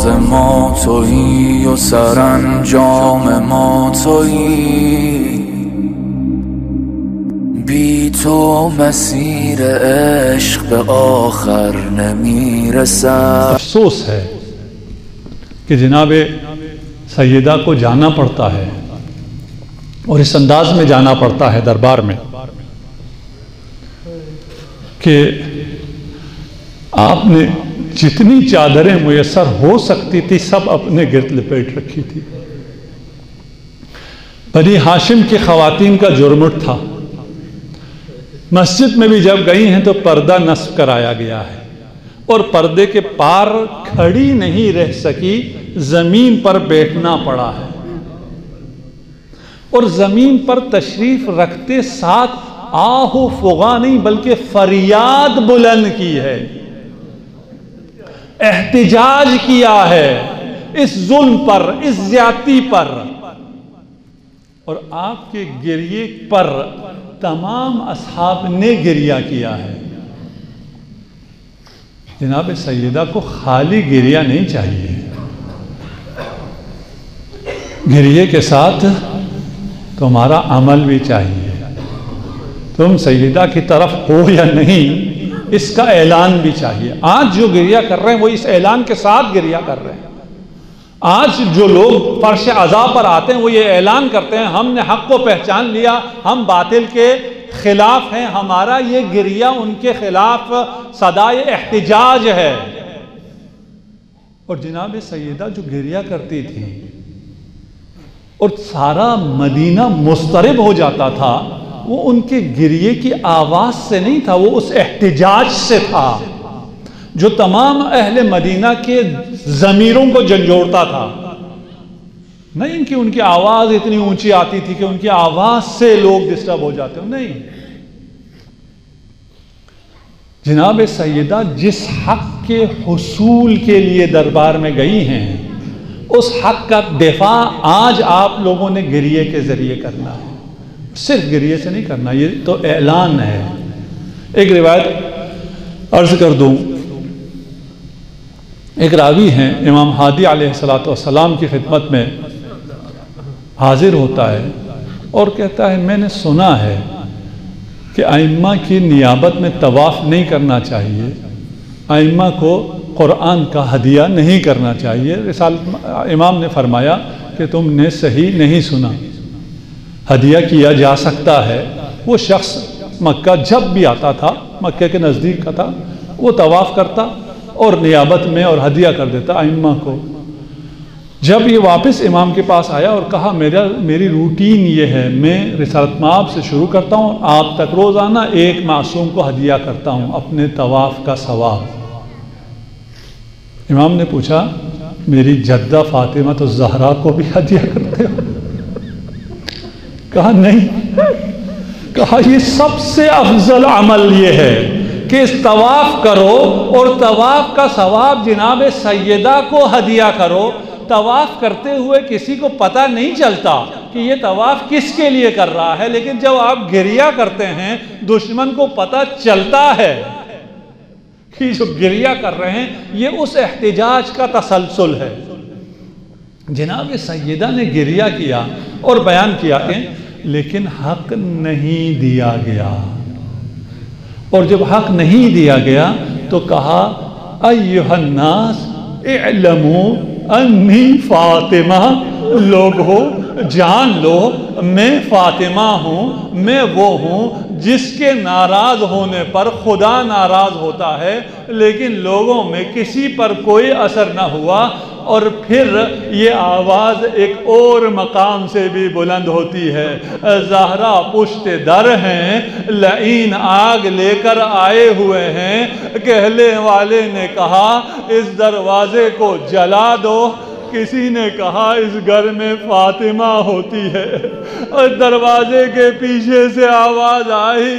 ساز ما تویی و سرانجام ما تویی، بی تو مسیر عشق به آخر نمیرسد. افسوس ہے کہ جناب سیدہ کو جانا پڑتا ہے اور اس انداز میں جانا پڑتا ہے دربار میں کہ آپ نے جتنی چادریں میسر ہو سکتی تھی سب اپنے گرد لپیٹ رکھی تھی. بنی ہاشم کی خواتین کا جرمٹ تھا، مسجد میں بھی جب گئی ہیں تو پردہ نصب کرایا گیا ہے اور پردے کے پار کھڑی نہیں رہ سکی، زمین پر بیٹھنا پڑا ہے. اور زمین پر تشریف رکھتے ساتھ آہ و فغاں نہیں بلکہ فریاد بلند کی ہے، احتجاج کیا ہے اس ظلم پر، اس زیادتی پر. اور آپ کے گریے پر تمام اصحاب نے گریہ کیا ہے. جناب سیدہ کو خالی گریہ نہیں چاہیے، گریے کے ساتھ تمہارا عمل بھی چاہیے. تم سیدہ کی طرف ہو یا نہیں اس کا اعلان بھی چاہیے. آج جو گریہ کر رہے ہیں وہ اس اعلان کے ساتھ گریہ کر رہے ہیں. آج جو لوگ فرش عزا پر آتے ہیں وہ یہ اعلان کرتے ہیں ہم نے حق کو پہچان لیا، ہم باطل کے خلاف ہیں. ہمارا یہ گریہ ان کے خلاف صدائے احتجاج ہے. اور جناب سیدہ جو گریہ کرتی تھی اور سارا مدینہ مضطرب ہو جاتا تھا، وہ ان کے گریے کی آواز سے نہیں تھا، وہ اس احتجاج سے تھا جو تمام اہل مدینہ کے ضمیروں کو جھنجھوڑتا تھا. نہیں کہ ان کی آواز اتنی اونچی آتی تھی کہ ان کی آواز سے لوگ ڈسٹرب ہو جاتے ہو، نہیں. جناب سیدہ جس حق کے حصول کے لیے دربار میں گئی ہیں اس حق کا دفاع آج آپ لوگوں نے گریے کے ذریعے کرنا ہے. صرف گریے سے نہیں کرنا، یہ تو اعلان ہے. ایک روایت عرض کر دوں. ایک راوی ہیں امام ہادی علیہ السلام کی خدمت میں حاضر ہوتا ہے اور کہتا ہے میں نے سنا ہے کہ ائمہ کی نیابت میں طواف نہیں کرنا چاہیے، ائمہ کو قرآن کا ہدیہ نہیں کرنا چاہیے. امام نے فرمایا کہ تم نے صحیح نہیں سنا، ہدیہ کیا جا سکتا ہے. وہ شخص مکہ جب بھی آتا تھا، مکہ کے نزدیک کا تھا، وہ طواف کرتا اور نیابت میں اور ہدیہ کر دیتا ائمہ کو. جب یہ واپس امام کے پاس آیا اور کہا میری روٹین یہ ہے، میں رسالت مآب سے شروع کرتا ہوں، آپ تک روزانہ ایک معصوم کو ہدیہ کرتا ہوں اپنے طواف کا ثواب. امام نے پوچھا میری جدہ فاطمہ الزہرا کو بھی ہدیہ کرتے ہو؟ کہا نہیں. کہا یہ سب سے افضل عمل یہ ہے کہ اس طواف کرو اور طواف کا ثواب جناب سیدہ کو ہدیہ کرو. طواف کرتے ہوئے کسی کو پتہ نہیں چلتا کہ یہ طواف کس کے لیے کر رہا ہے، لیکن جب آپ گریہ کرتے ہیں دشمن کو پتہ چلتا ہے کہ جو گریہ کر رہے ہیں یہ اس احتجاج کا تسلسل ہے. جناب سیدہ نے گریہ کیا اور بیان کیا کہ لیکن حق نہیں دیا گیا. اور جب حق نہیں دیا گیا تو کہا ایھا الناس اعلموا انی فاطمہ، لوگو جان لو میں فاطمہ ہوں، میں وہ ہوں جس کے ناراض ہونے پر خدا ناراض ہوتا ہے لیکن لوگوں میں کسی پر کوئی اثر نہ ہوا. اور پھر یہ آواز ایک اور مقام سے بھی بلند ہوتی ہے، زہرا پشت در ہیں، لعین آگ لے کر آئے ہوئے ہیں. کہنے والے نے کہا اس دروازے کو جلا دو، کسی نے کہا اس گھر میں فاطمہ ہوتی ہے. اور دروازے کے پیچھے سے آواز آئی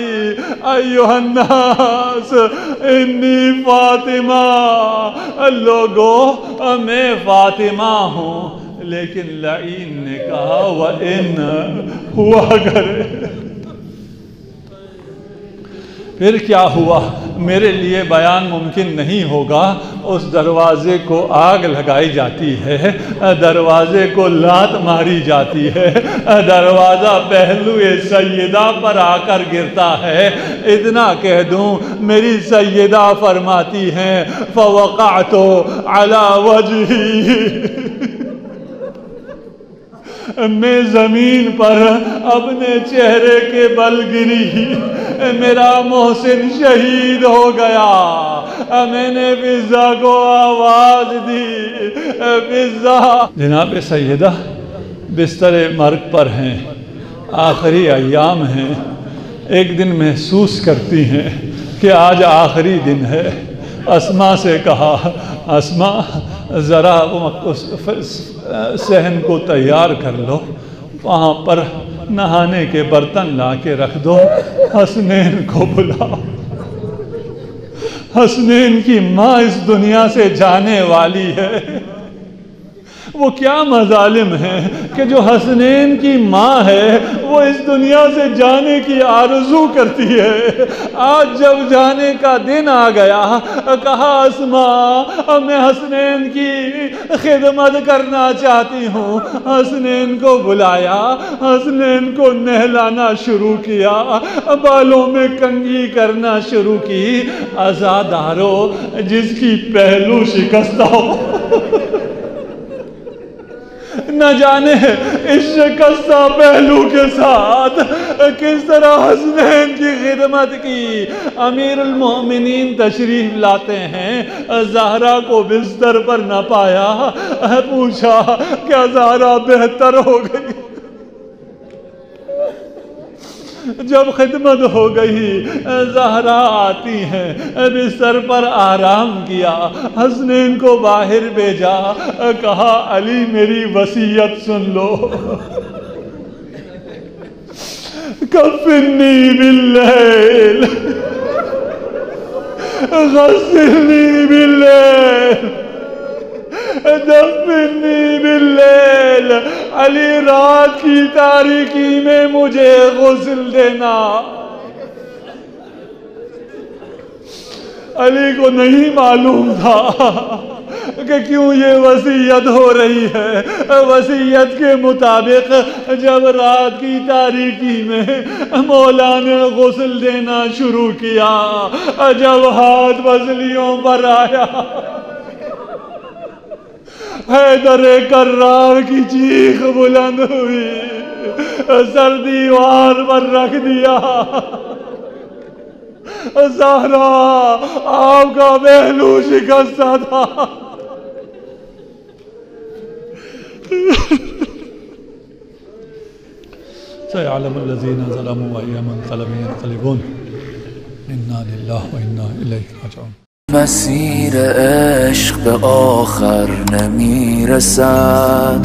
ایھا الناس انی فاطمہ، لوگو میں فاطمہ ہوں. لیکن لعین نے کہا وَإِنَّ ہوا کرے. پھر کیا ہوا؟ میرے لیے بیان ممکن نہیں ہوگا، اس دروازے کو آگ لگائی جاتی ہے، دروازے کو لات ماری جاتی ہے، دروازہ پہلو سیدہ پر آ کر گرتا ہے۔ اتنا کہہ دوں میری سیدہ فرماتی ہیں فوقعت علی وجہی، میں زمین پر اپنے چہرے کے بل گری، میرا محسن شہید ہو گیا۔ میں نے فضا کو آواز دی، فضا۔ جناب سیدہ بستر مرگ پر ہیں، آخری ایام ہیں، ایک دن محسوس کرتی ہیں کہ آج آخری دن ہے۔ اسما سے کہا اسما ذرا صحن کو تیار کر لو، وہاں پر نہانے کے برتن لا کے رکھ دو، حسنین کو بلاؤ۔ حسنین کی ماں اس دنیا سے جانے والی ہے۔ وہ کیا مظالم ہیں کہ جو حسنین کی ماں ہے وہ اس دنیا سے جانے کی آرزو کرتی ہے۔ آج جب جانے کا دن آ گیا، کہا اسما میں حسنین کی خدمت کرنا چاہتی ہوں۔ حسنین کو بلایا، حسنین کو نہلانا شروع کیا، بالوں میں کنگھی کرنا شروع کی۔ عزادارو جس کی پہلو شکستہ ہو، نہ جانے اس شکستہ پہلو کے ساتھ کس طرح حسنین کی خدمت کی۔ امیر المومنین تشریف لاتے ہیں، زہرا کو بستر پر نہ پایا، پوچھا کیا زہرا بہتر ہو گئی؟ جب خدمت ہو گئی، زہرا آتی ہیں، بستر پر آرام کیا، حسنین کو باہر بھیجا، کہا علی میری وصیت سن لو، کفنی باللیل غسلنی باللیل دفنی باللیل، علی رات کی تاریکی میں مجھے غسل دینا۔ علی کو نہیں معلوم تھا کہ کیوں یہ وصیت ہو رہی ہے۔ وصیت کے مطابق جب رات کی تاریکی میں مولا نے غسل دینا شروع کیا، جب ہاتھ پسلیوں پر آیا، حیدر کرار کی چیخ بلند ہوئی، سر دیوار پر رکھ دیا۔ زہرا آپ کا پہلو شکستہ تھا۔ سيعلم الذين ظلموا أي منقلب ينقلبون إنا لله وإنا إليه راجعون۔ مسیر عشق به آخر نمیرسد،